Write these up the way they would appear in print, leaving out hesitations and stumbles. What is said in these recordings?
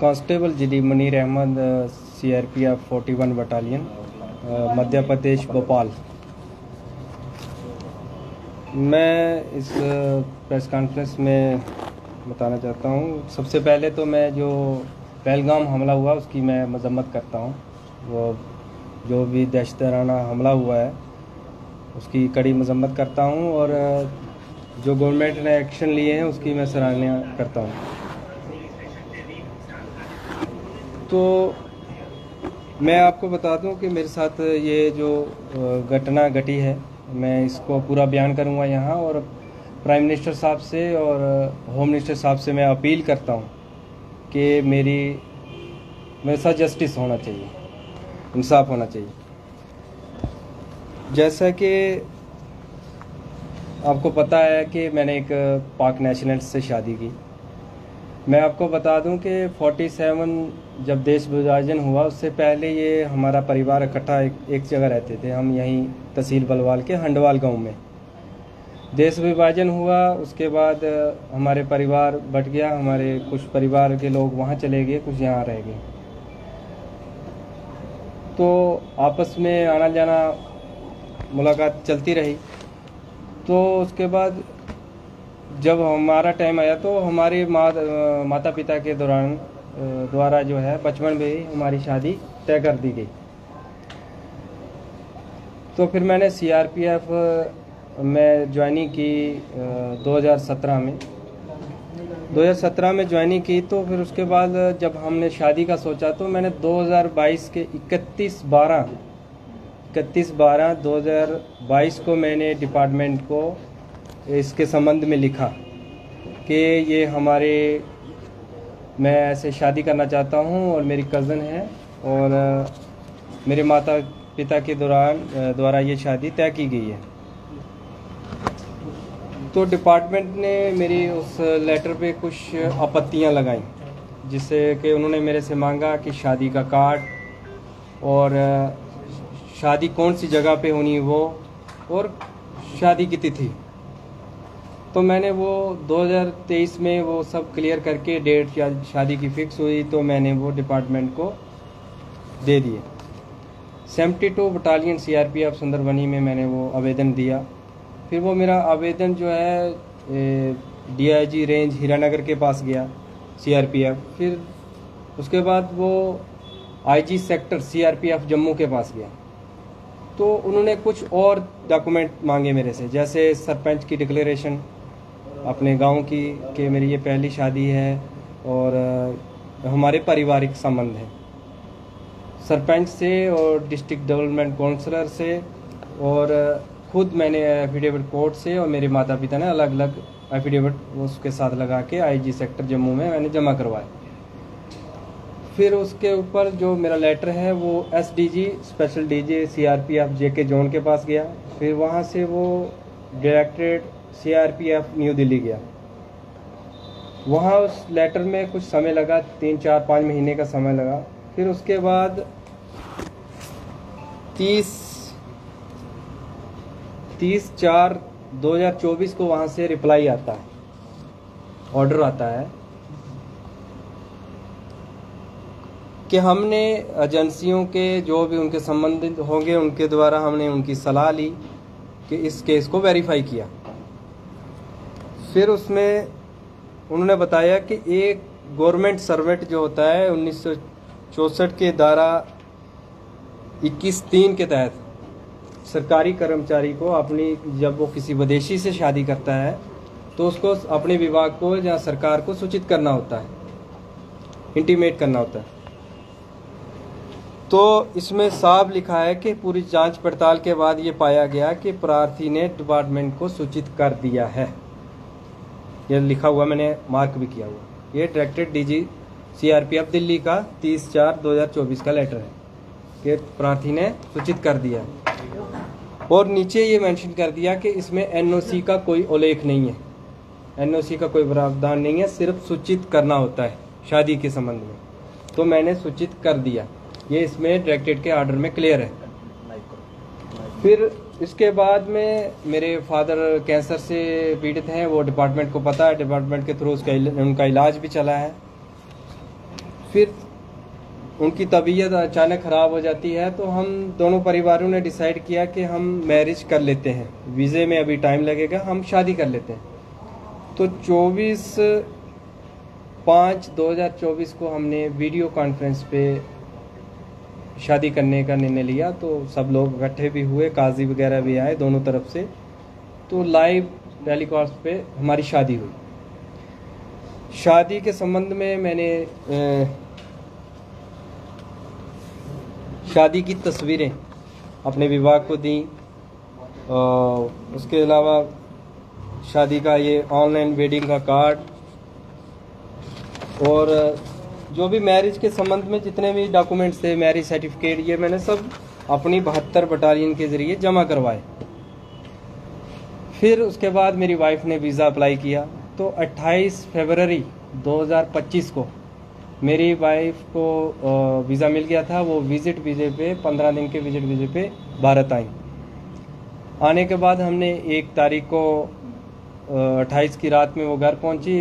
Constable GD Munir Ahmad, CRPF 41 battalion, Madhya Pradesh, Bhopal. मैं इस press conference में बताना चाहता हूँ, सबसे पहले तो मैं जो पहलगाम हमला हुआ उसकी मैं मजम्मत करता हूँ। वो जो भी दहशताना हमला हुआ है उसकी कड़ी मजम्मत करता हूँ और जो गवर्नमेंट ने एक्शन लिए हैं उसकी मैं सराहना करता हूँ। तो मैं आपको बता दूं कि मेरे साथ ये जो घटना घटी है, मैं इसको पूरा बयान करूंगा यहाँ, और प्राइम मिनिस्टर साहब से और होम मिनिस्टर साहब से मैं अपील करता हूँ कि मेरे साथ जस्टिस होना चाहिए, इंसाफ होना चाहिए। जैसा कि आपको पता है कि मैंने एक पाक नेशनल से शादी की। मैं आपको बता दूं कि 47 जब देश विभाजन हुआ उससे पहले ये हमारा परिवार इकट्ठा एक जगह रहते थे। हम यहीं तहसील बलवाल के हंडवाल गांव में। देश विभाजन हुआ उसके बाद हमारे परिवार बट गया, हमारे कुछ परिवार के लोग वहाँ चले गए, कुछ यहाँ रह गए। तो आपस में आना जाना मुलाकात चलती रही। तो उसके बाद जब हमारा टाइम आया तो हमारे माता पिता के द्वारा जो है बचपन में ही हमारी शादी तय कर दी गई। तो फिर मैंने CRPF में ज्वाइनिंग की 2017 में ज्वाइनिंग की। तो फिर उसके बाद जब हमने शादी का सोचा तो मैंने 2022 के 31/12/2022 को मैंने डिपार्टमेंट को इसके संबंध में लिखा कि मैं ऐसे शादी करना चाहता हूं और मेरी कज़न है और मेरे माता पिता के द्वारा ये शादी तय की गई है। तो डिपार्टमेंट ने मेरी उस लेटर पे कुछ आपत्तियां लगाई, जिससे कि उन्होंने मेरे से मांगा कि शादी का कार्ड और शादी कौन सी जगह पे होनी वो और शादी की तिथि। तो मैंने वो 2023 में वो सब क्लियर करके डेट शादी की फिक्स हुई तो मैंने वो डिपार्टमेंट को दे दिए। 72 बटालियन CRPF सुंदरबनी में मैंने वो आवेदन दिया। फिर वो मेरा आवेदन जो है DIG रेंज हीरानगर के पास गया CRPF। फिर उसके बाद वो IG सेक्टर CRPF जम्मू के पास गया। तो उन्होंने कुछ और डॉक्यूमेंट मांगे मेरे से, जैसे सरपंच की डिक्लेरेशन अपने गांव की कि मेरी ये पहली शादी है और हमारे पारिवारिक संबंध है, सरपंच से और डिस्ट्रिक्ट डेवलपमेंट काउंसलर से, और खुद मैंने एफिडेविट कोर्ट से और मेरे माता पिता ने अलग अलग एफिडेविट उसके साथ लगा के IG सेक्टर जम्मू में मैंने जमा करवाया। फिर उसके ऊपर जो मेरा लेटर है वो SDG special DG CRPF JK zone के पास गया। फिर वहाँ से वो डायरेक्टरेट CRPF न्यू दिल्ली गया। वहाँ उस लेटर में कुछ समय लगा, 3-4-5 महीने का समय लगा। फिर उसके बाद 30/4/2024 को वहाँ से रिप्लाई आता है, ऑर्डर आता है कि हमने एजेंसियों के जो भी उनके संबंधित होंगे उनके द्वारा हमने उनकी सलाह ली कि इस केस को वेरीफाई किया। फिर उसमें उन्होंने बताया कि एक गवर्नमेंट सर्वेंट जो होता है 1964 के धारा 21(3) के तहत सरकारी कर्मचारी को जब वो किसी विदेशी से शादी करता है तो उसको अपने विभाग को या सरकार को सूचित करना होता है, इंटीमेट करना होता है। तो इसमें साफ लिखा है कि पूरी जांच पड़ताल के बाद ये पाया गया कि प्रार्थी ने डिपार्टमेंट को सूचित कर दिया है। ये लिखा हुआ, मैंने मार्क भी किया हुआ। ये डायरेक्टेड DG CRPF दिल्ली का 30/4/2024 का लेटर है कि प्रार्थी ने सूचित कर दिया। और नीचे ये मेंशन कर दिया कि इसमें NOC का कोई उल्लेख नहीं है, NOC का कोई प्रावधान नहीं है, सिर्फ सूचित करना होता है शादी के संबंध में। तो मैंने सूचित कर दिया, ये इसमें डायरेक्टेड के ऑर्डर में क्लियर है। फिर इसके बाद में मेरे फादर कैंसर से पीड़ित हैं, वो डिपार्टमेंट को पता है, डिपार्टमेंट के थ्रू उनका इलाज भी चला है। फिर उनकी तबीयत अचानक ख़राब हो जाती है, तो हम दोनों परिवारों ने डिसाइड किया कि हम मैरिज कर लेते हैं, वीज़े में अभी टाइम लगेगा, हम शादी कर लेते हैं। तो 24/5/2024 को हमने वीडियो कॉन्फ्रेंस पे शादी करने का निर्णय लिया। तो सब लोग इकट्ठे भी हुए, काजी वगैरह भी आए दोनों तरफ से। तो लाइव टेलीकास्ट पे हमारी शादी हुई। शादी के संबंध में मैंने शादी की तस्वीरें अपने विवाह को दी। उसके अलावा शादी का ये ऑनलाइन वेडिंग का कार्ड और जो भी मैरिज के संबंध में जितने भी डॉक्यूमेंट्स थे, मैरिज सर्टिफिकेट, ये मैंने सब अपनी 72 बटालियन के ज़रिए जमा करवाए। फिर उसके बाद मेरी वाइफ ने वीज़ा अप्लाई किया। तो 28 फरवरी 2025 को मेरी वाइफ को वीज़ा मिल गया था। वो विज़िट वीज़े पे 15 दिन के विज़िट वीज़े पे भारत आई। आने के बाद हमने 1 तारीख को 28 की रात में वो घर पहुंची।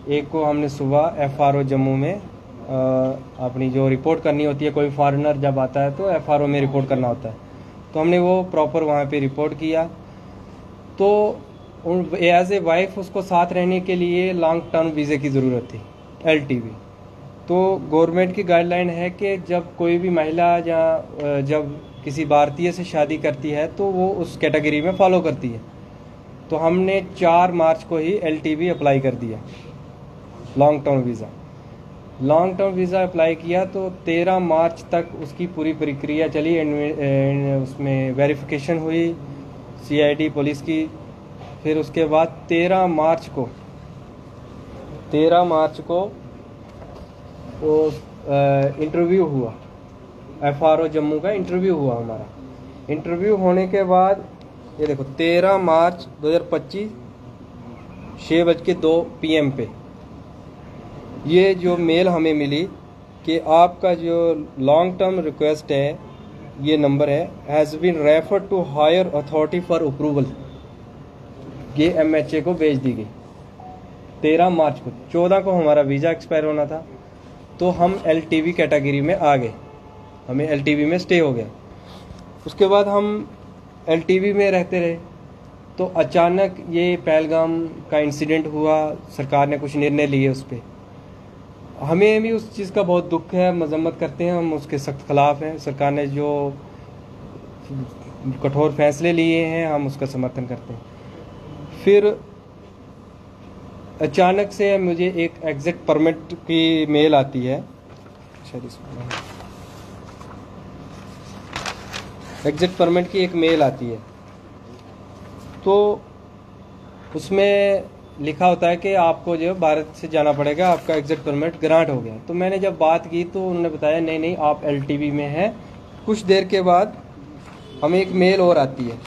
एक को हमने सुबह FRO जम्मू में अपनी जो रिपोर्ट करनी होती है, कोई फॉरेनर जब आता है तो FRO में रिपोर्ट करना होता है, तो हमने वो प्रॉपर वहाँ पे रिपोर्ट किया। तो एज ए वाइफ उसको साथ रहने के लिए लॉन्ग टर्म वीज़े की ज़रूरत थी, LTV। तो गवर्नमेंट की गाइडलाइन है कि जब कोई भी महिला या जब किसी भारतीय से शादी करती है तो वो उस कैटेगरी में फॉलो करती है। तो हमने 4 मार्च को ही LTV अप्लाई कर दिया, long term visa. Long term visa apply किया तो 13 मार्च तक उसकी पूरी प्रक्रिया चली। उसमें वेरिफिकेशन हुई CID पुलिस की। फिर उसके बाद 13 मार्च को वो इंटरव्यू हुआ, FRO जम्मू का इंटरव्यू हुआ हमारा। इंटरव्यू होने के बाद ये देखो 13 मार्च 2025 6:02 PM पे ये जो मेल हमें मिली कि आपका जो लॉन्ग टर्म रिक्वेस्ट है, ये नंबर है, has been refer to higher authority for approval. ये MHA को भेज दी गई 13 मार्च को। 14 को हमारा वीज़ा एक्सपायर होना था, तो हम LTV कैटेगरी में आ गए, हमें LTV में स्टे हो गया। उसके बाद हम LTV में रहते रहे। तो अचानक ये पहलगाम का इंसिडेंट हुआ, सरकार ने कुछ निर्णय लिए उस पर। हमें भी उस चीज़ का बहुत दुख है, मजम्मत करते हैं, हम उसके सख्त खिलाफ हैं। सरकार ने जो कठोर फैसले लिए हैं हम उसका समर्थन करते हैं। फिर अचानक से मुझे एक एग्जिट परमिट की मेल आती है, एग्जिट परमिट की एक मेल आती है। तो उसमें लिखा होता है कि आपको जो भारत से जाना पड़ेगा, आपका एग्जिट परमिट ग्रांट हो गया। तो मैंने जब बात की तो उन्होंने बताया नहीं नहीं आप LTV में हैं। कुछ देर के बाद हमें एक मेल और आती है,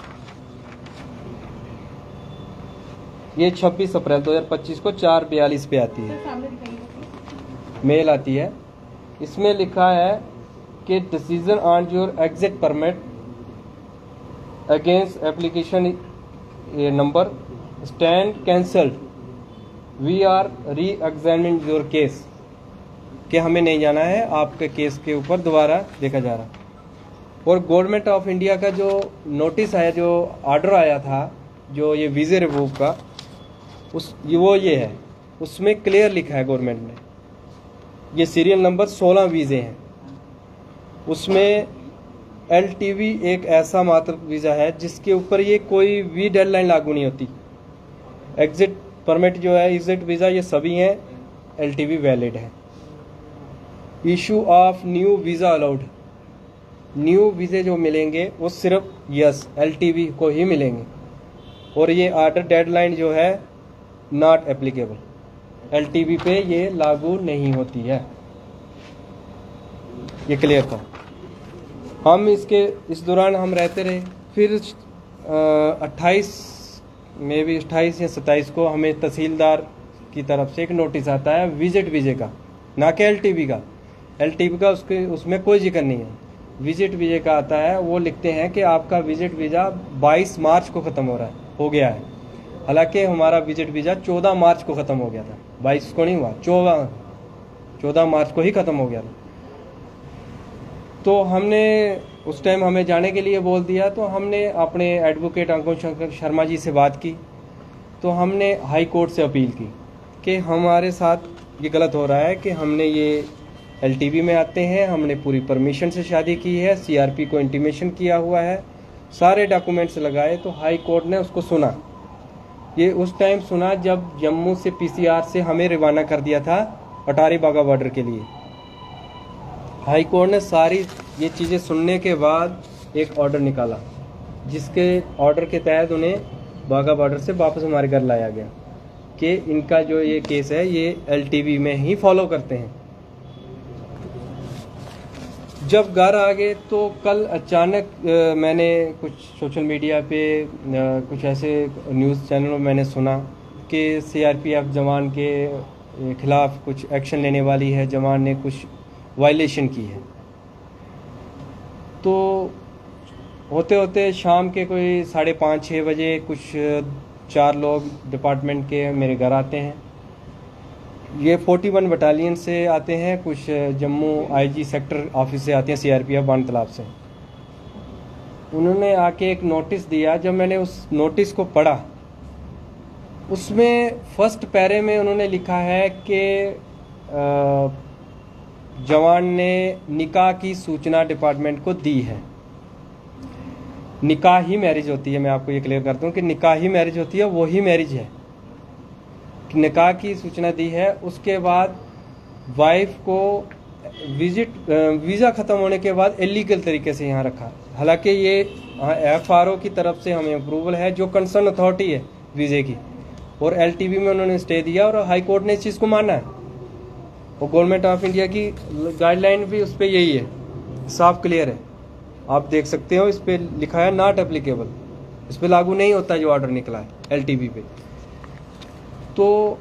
ये 26 अप्रैल 2025 को 4:42 पे आती है, मेल आती है। इसमें लिखा है कि decision on your exit permit against application number stand cancelled, we are reexamining your case, कि हमें नहीं जाना है, आपके केस के ऊपर दोबारा देखा जा रहा। और गवर्नमेंट ऑफ इंडिया का जो नोटिस आया, जो ऑर्डर आया था, जो ये वीज़े रिवोक का, वो ये है, उसमें क्लियर लिखा है गवर्नमेंट ने, ये सीरियल नंबर 16 वीज़े हैं। उसमें LTV एक ऐसा मात्र वीज़ा है जिसके ऊपर ये कोई भी डेडलाइन लागू नहीं होती। एग्जिट परमिट जो है, एग्जिट वीज़ा, ये सभी हैं, LTV वैलिड है। Issue of new visa allowed, new वीज़े जो मिलेंगे वो सिर्फ LTV को ही मिलेंगे। और ये ऑर्डर डेडलाइन जो है नॉट एप्लीकेबल, LTV पे ये लागू नहीं होती है, ये क्लियर था। हम इस दौरान हम रहते रहे। फिर 28 या 27 को हमें तहसीलदार की तरफ से एक नोटिस आता है विजिट वीज़े का, ना कि LTV का। LTV का उसमें कोई जिक्र नहीं है, विजिट वीज़े का आता है। वो लिखते हैं कि आपका विजिट वीज़ा 22 मार्च को ख़त्म हो गया है। हालांकि हमारा विजिट वीज़ा 14 मार्च को ख़त्म हो गया था, 22 को नहीं हुआ, 14 मार्च को ही ख़त्म हो गया था। तो हमने उस टाइम हमें जाने के लिए बोल दिया, तो हमने अपने एडवोकेट अंकुश शर्मा जी से बात की। तो हमने हाई कोर्ट से अपील की कि हमारे साथ ये गलत हो रहा है कि हमने ये LTV में आते हैं, हमने पूरी परमिशन से शादी की है, CRP को इंटीमेशन किया हुआ है, सारे डॉक्यूमेंट्स लगाए। तो हाई कोर्ट ने उसको सुना। ये उस टाइम सुना जब जम्मू से PCR से हमें रवाना कर दिया था अटारी बागा बॉर्डर के लिए। हाई कोर्ट ने सारी ये चीज़ें सुनने के बाद एक ऑर्डर निकाला, जिसके ऑर्डर के तहत उन्हें बागा बॉर्डर से वापस हमारे घर लाया गया कि इनका जो ये केस है ये LTV में ही फॉलो करते हैं। जब घर आ गए तो कल अचानक मैंने कुछ सोशल मीडिया पे कुछ ऐसे न्यूज़ चैनल में मैंने सुना कि CRPF जवान के खिलाफ कुछ एक्शन लेने वाली है, जवान ने कुछ वायलेशन की है। तो होते होते शाम के कोई 5:30-6 बजे कुछ 4 लोग डिपार्टमेंट के मेरे घर आते हैं। ये 41 बटालियन से आते हैं, कुछ जम्मू IG सेक्टर ऑफिस से आते हैं, CRPF बान तालाब से। उन्होंने आके एक नोटिस दिया। जब मैंने उस नोटिस को पढ़ा, उसमें फर्स्ट पैरे में उन्होंने लिखा है कि जवान ने निकाह की सूचना डिपार्टमेंट को दी है। निकाह ही मैरिज होती है, मैं आपको ये क्लियर करता हूँ कि निकाह ही मैरिज होती है, वो ही मैरिज है। निकाह की सूचना दी है। उसके बाद वाइफ को वीज़ा ख़त्म होने के बाद इलीगल तरीके से यहाँ रखा। हालांकि ये FRO की तरफ से हमें अप्रूवल है, जो कंसर्न अथॉरिटी है वीज़े की, और LTV में उन्होंने स्टे दिया और हाई कोर्ट ने इस चीज़ को माना है। और गवर्नमेंट ऑफ इंडिया की गाइडलाइन भी उस पर यही है, साफ क्लियर है, आप देख सकते हो। इस पर लिखा है नॉट एप्लीकेबल, इस पर लागू नहीं होता जो ऑर्डर निकला है LTV पे। तो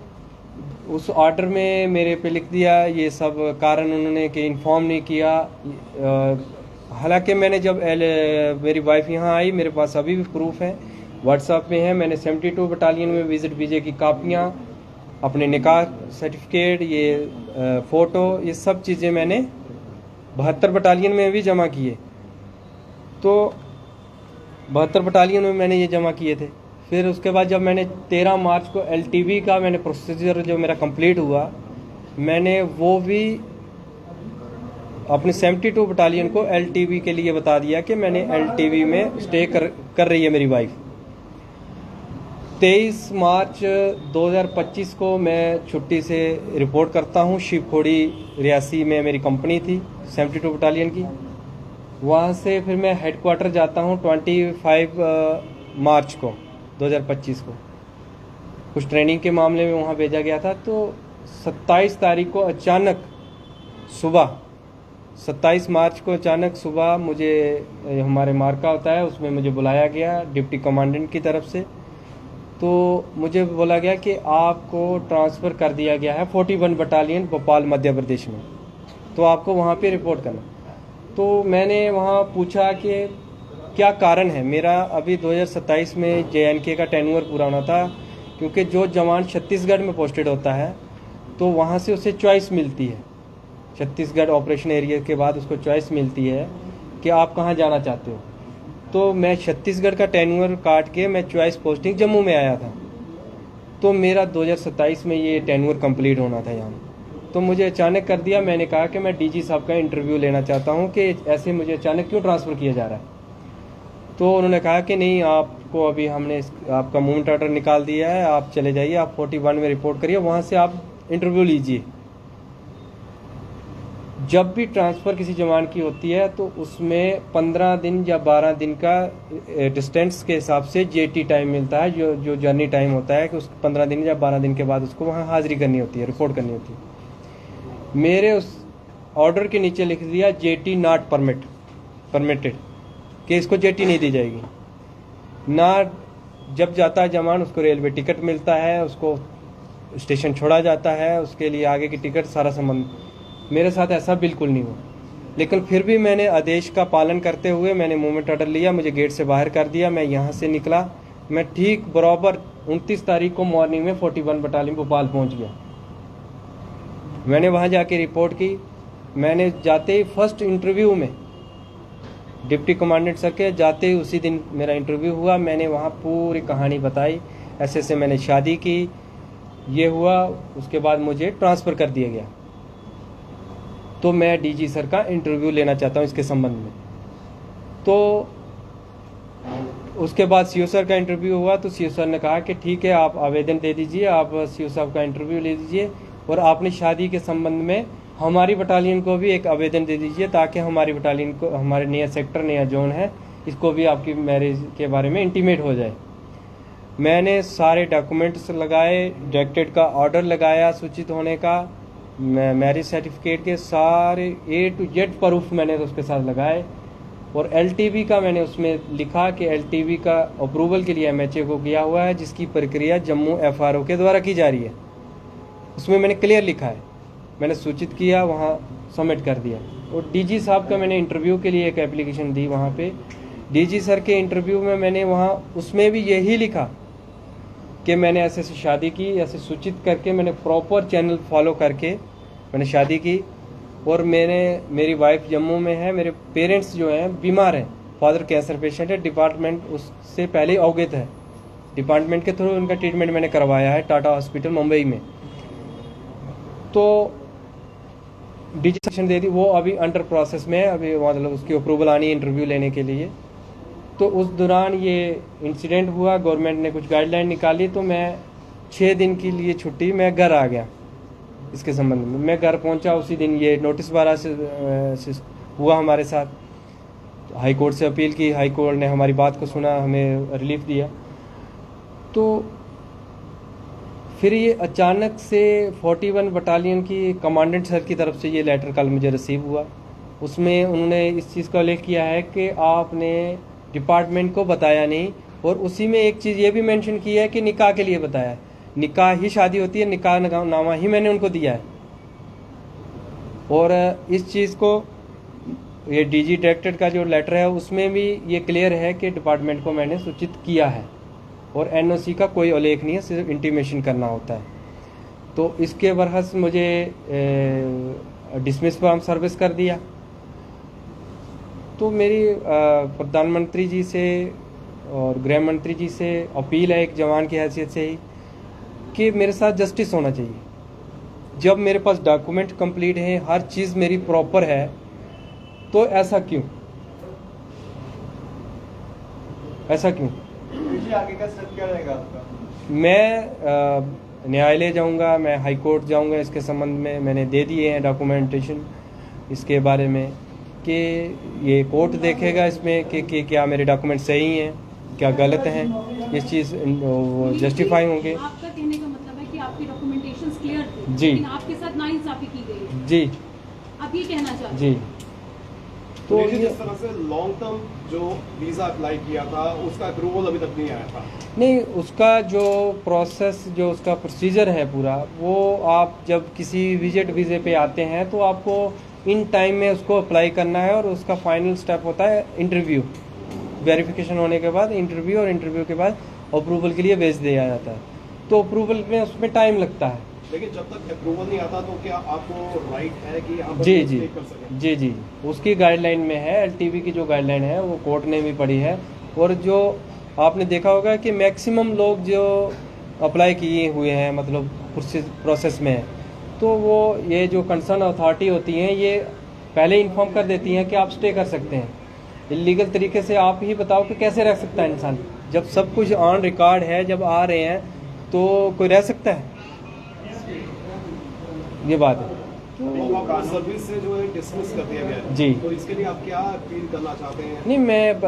उस ऑर्डर में मेरे पे लिख दिया ये सब कारण उन्होंने कि इन्फॉर्म नहीं किया। हालांकि मैंने जब मेरी वाइफ यहाँ आई, मेरे पास अभी भी प्रूफ है, व्हाट्सएप में है। मैंने 72 बटालियन में विजिट वीजे की कापियाँ, अपने निकाह सर्टिफिकेट, ये फ़ोटो, ये सब चीज़ें मैंने 72 बटालियन में भी जमा किए। तो 72 बटालियन में मैंने ये जमा किए थे। फिर उसके बाद जब मैंने 13 मार्च को LTV का मैंने प्रोसीजर जो मेरा कंप्लीट हुआ, मैंने वो भी अपनी 72 बटालियन को LTV के लिए बता दिया कि मैंने LTV में स्टे कर रही है मेरी वाइफ। 23 मार्च 2025 को मैं छुट्टी से रिपोर्ट करता हूँ। शिवखोड़ी रियासी में मेरी कंपनी थी 72 बटालियन की। वहाँ से फिर मैं हेडक्वार्टर जाता हूँ 25 मार्च को 2025 को। कुछ ट्रेनिंग के मामले में वहाँ भेजा गया था। तो 27 तारीख को अचानक सुबह, 27 मार्च को अचानक सुबह मुझे, हमारे मार्का होता है उसमें मुझे बुलाया गया डिप्टी कमांडेंट की तरफ से। तो मुझे बोला गया कि आपको ट्रांसफ़र कर दिया गया है 41 बटालियन भोपाल मध्य प्रदेश में, तो आपको वहाँ पे रिपोर्ट करना। तो मैंने वहाँ पूछा कि क्या कारण है। मेरा अभी 2027 में JNK का टेन्योर पूरा होना था, क्योंकि जो जवान छत्तीसगढ़ में पोस्टेड होता है तो वहाँ से उसे चॉइस मिलती है। छत्तीसगढ़ ऑपरेशन एरिया के बाद उसको चॉइस मिलती है कि आप कहाँ जाना चाहते हो। तो मैं छत्तीसगढ़ का टेन्योर काट के मैं चॉइस पोस्टिंग जम्मू में आया था। तो मेरा 2027 में ये टेन्योर कंप्लीट होना था यहाँ। तो मुझे अचानक कर दिया। मैंने कहा कि मैं DG साहब का इंटरव्यू लेना चाहता हूँ कि ऐसे मुझे अचानक क्यों ट्रांसफ़र किया जा रहा है। तो उन्होंने कहा कि नहीं, आपको अभी हमने आपका मूवमेंट ऑर्डर निकाल दिया है, आप चले जाइए, आप 41 में रिपोर्ट करिए, वहाँ से आप इंटरव्यू लीजिए। जब भी ट्रांसफ़र किसी जवान की होती है तो उसमें 15 दिन या 12 दिन का डिस्टेंस के हिसाब से JT टाइम मिलता है, जो जर्नी टाइम होता है कि उस 15 दिन या 12 दिन के बाद उसको वहाँ हाज़िरी करनी होती है, रिपोर्ट करनी होती है। मेरे उस ऑर्डर के नीचे लिख दिया JT नॉट परमिटेड, कि इसको JT नहीं दी जाएगी ना। जब जाता है जवान उसको रेलवे टिकट मिलता है, उसको स्टेशन छोड़ा जाता है, उसके लिए आगे की टिकट सारा संबंध। मेरे साथ ऐसा बिल्कुल नहीं हुआ। लेकिन फिर भी मैंने आदेश का पालन करते हुए मैंने मूवमेंट ऑर्डर लिया, मुझे गेट से बाहर कर दिया। मैं यहाँ से निकला, मैं ठीक बराबर 29 तारीख को मॉर्निंग में 41 बटालियन भोपाल पहुँच गया। मैंने वहाँ जाके रिपोर्ट की। मैंने जाते ही फर्स्ट इंटरव्यू में डिप्टी कमांडेंट सर के जाते ही उसी दिन मेरा इंटरव्यू हुआ। मैंने वहाँ पूरी कहानी बताई, ऐसे मैंने शादी की, ये हुआ। उसके बाद मुझे ट्रांसफ़र कर दिया गया। तो मैं डीजी सर का इंटरव्यू लेना चाहता हूँ इसके संबंध में। तो उसके बाद सीओ सर का इंटरव्यू हुआ तो सीओ सर ने कहा कि ठीक है, आप आवेदन दे दीजिए, आप सीओ साहब का इंटरव्यू ले लीजिए और आपने शादी के संबंध में हमारी बटालियन को भी एक आवेदन दे दीजिए ताकि हमारी बटालियन को, हमारे नया सेक्टर, नया जोन है, इसको भी आपकी मैरिज के बारे में इंटीमेट हो जाए। मैंने सारे डॉक्यूमेंट्स लगाए, डायरेक्टेड का ऑर्डर लगाया सूचित होने का, मैरिज सर्टिफिकेट के सारे A to Z प्रूफ मैंने उसके साथ लगाए। और LTV का मैंने उसमें लिखा कि LTV का अप्रूवल के लिए MHA को किया हुआ है, जिसकी प्रक्रिया जम्मू FRO के द्वारा की जा रही है। उसमें मैंने क्लियर लिखा है, मैंने सूचित किया, वहाँ सबमिट कर दिया। और DG साहब का मैंने इंटरव्यू के लिए एक एप्लीकेशन दी वहाँ पे। DG सर के इंटरव्यू में मैंने वहाँ उसमें भी यही लिखा कि मैंने ऐसे से शादी की, ऐसे सूचित करके मैंने प्रॉपर चैनल फॉलो करके मैंने शादी की। और मेरी वाइफ जम्मू में है, मेरे पेरेंट्स जो हैं बीमार हैं, फादर कैंसर पेशेंट है, डिपार्टमेंट उससे पहले अवगत है, डिपार्टमेंट के थ्रू उनका ट्रीटमेंट मैंने करवाया है टाटा हॉस्पिटल मुंबई में। तो डीजी सेक्शन दे दी, वो अभी अंडर प्रोसेस में है, अभी मतलब उसकी अप्रूवल आनी है इंटरव्यू लेने के लिए। तो उस दौरान ये इंसिडेंट हुआ, गवर्नमेंट ने कुछ गाइडलाइन निकाली, तो मैं 6 दिन के लिए छुट्टी मैं घर आ गया। इसके संबंध में मैं घर पहुंचा, उसी दिन ये नोटिस 12 से हुआ हमारे साथ। हाई कोर्ट से अपील की, हाई कोर्ट ने हमारी बात को सुना, हमें रिलीफ दिया। तो फिर ये अचानक से 41 बटालियन की कमांडेंट सर की तरफ से ये लेटर कल मुझे रिसीव हुआ। उसमें उन्होंने इस चीज़ का उल्लेख किया है कि आपने डिपार्टमेंट को बताया नहीं, और उसी में एक चीज़ ये भी मेंशन की है कि निकाह के लिए बताया है। निकाह ही शादी होती है, निकाह नामा ही मैंने उनको दिया है। और इस चीज़ को ये डीजी डायरेक्टेड का जो लेटर है उसमें भी ये क्लियर है कि डिपार्टमेंट को मैंने सूचित किया है, और एनओसी का कोई उल्लेख नहीं है, सिर्फ इंटीमेशन करना होता है। तो इसके बरहस मुझे डिसमिस फ्रॉम सर्विस कर दिया। तो मेरी प्रधानमंत्री जी से और गृह मंत्री जी से अपील है एक जवान की हैसियत से ही कि मेरे साथ जस्टिस होना चाहिए। जब मेरे पास डॉक्यूमेंट कंप्लीट हैं, हर चीज़ मेरी प्रॉपर है, तो ऐसा क्यों? ऐसा क्यों? आगे का स्टेप क्या रहेगा आपका? मैं न्यायालय जाऊंगा, मैं हाई कोर्ट जाऊंगा। इसके संबंध में मैंने दे दिए हैं डॉक्यूमेंटेशन इसके बारे में कि ये कोर्ट देखेगा इसमें कि क्या मेरे डॉक्यूमेंट सही हैं, क्या गलत हैं, इस चीज़ जस्टिफाई होंगे। आपका कहने का मतलब है कि आपकी डॉक्यूमेंटेशंस क्लियर थे, जी, लेकिन आपके साथ नाइंसाफी की गई है। जी, आप ये कहना चाहते हैं? जी। तो जिस तरह से लॉन्ग टर्म जो वीज़ा अप्लाई किया था उसका अप्रूवल अभी तक नहीं आया था। नहीं, उसका जो प्रोसेस, जो उसका प्रोसीजर है पूरा, वो आप जब किसी विजिट वीज़े पे आते हैं तो आपको इन टाइम में उसको अप्लाई करना है, और उसका फाइनल स्टेप होता है इंटरव्यू। वेरिफिकेशन होने के बाद इंटरव्यू, और इंटरव्यू के बाद अप्रूवल के लिए भेज दिया जाता है। तो अप्रूवल में उसमें टाइम लगता है। लेकिन जब तक अप्रूवल नहीं आता तो क्या आपको राइट है कि यहाँ पर जी, स्टे कर सकें? जी, जी, उसकी गाइडलाइन में है। LTV की जो गाइडलाइन है वो कोर्ट ने भी पढ़ी है, और जो आपने देखा होगा कि मैक्सिमम लोग जो अप्लाई किए हुए हैं, मतलब प्रोसेस में है, तो वो ये जो कंसर्न अथॉरिटी होती हैं ये पहले इन्फॉर्म कर देती हैं कि आप स्टे कर सकते हैं। इलीगल तरीके से आप ही बताओ कि कैसे रह सकता है इंसान, जब सब कुछ ऑन रिकॉर्ड है, जब आ रहे हैं तो कोई रह सकता है? ये बात है। तो आपको सर्विस से जो है डिसमिस कर दिया गया है जी। तो इसके लिए आप क्या अपील करना चाहते हैं? नहीं, मैं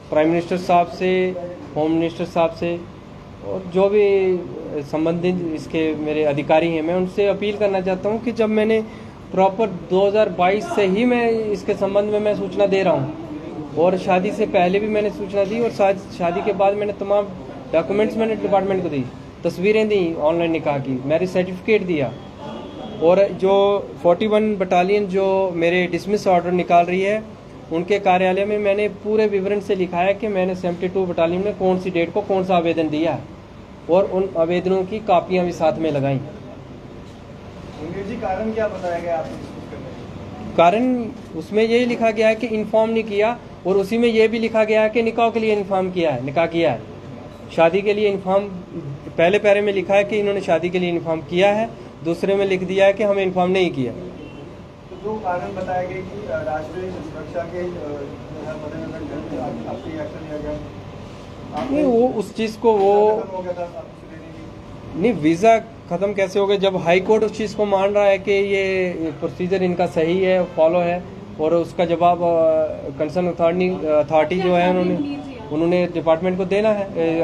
प्राइम मिनिस्टर साहब से, होम मिनिस्टर साहब से, और जो भी संबंधित इसके मेरे अधिकारी हैं, मैं उनसे अपील करना चाहता हूं कि जब मैंने प्रॉपर 2022 से ही मैं इसके संबंध में मैं सूचना दे रहा हूं, और शादी से पहले भी मैंने सूचना दी, और शादी के बाद मैंने तमाम डॉक्यूमेंट्स मैंने डिपार्टमेंट को दी, तस्वीरें दी ऑनलाइन निकाह की, मैरिज सर्टिफिकेट दिया। और जो 41 बटालियन जो मेरे डिसमिस ऑर्डर निकाल रही है, उनके कार्यालय में मैंने पूरे विवरण से लिखा है कि मैंने 72 बटालियन में कौन सी डेट को कौन सा आवेदन दिया है, और उन आवेदनों की कापियां भी साथ में लगाई। कारण क्या बताया गया आपको डिस्कस करने में? कारण उसमें यही लिखा गया है कि इन्फॉर्म नहीं किया, और उसी में ये भी लिखा गया है कि निकाह के लिए इन्फॉर्म किया है, निकाह किया है। शादी के लिए इन्फॉर्म पहले पैरे में लिखा है कि इन्होंने शादी के लिए इन्फॉर्म किया है, दूसरे में लिख दिया है कि हमें इन्फॉर्म नहीं किया। तो जो कारण बताया गया कि राष्ट्रीय सुरक्षा के मद्देनजर आपकी एक्शन लिया गया, नहीं, वो उस चीज़ को वो हो गया था आपसे लेने की। नहीं, वीज़ा ख़त्म कैसे हो गया जब हाई कोर्ट उस चीज़ को मान रहा है कि ये प्रोसीजर इनका सही है, फॉलो है, और उसका जवाब कंसर्न अथॉरिटी जो है उन्होंने डिपार्टमेंट को देना है।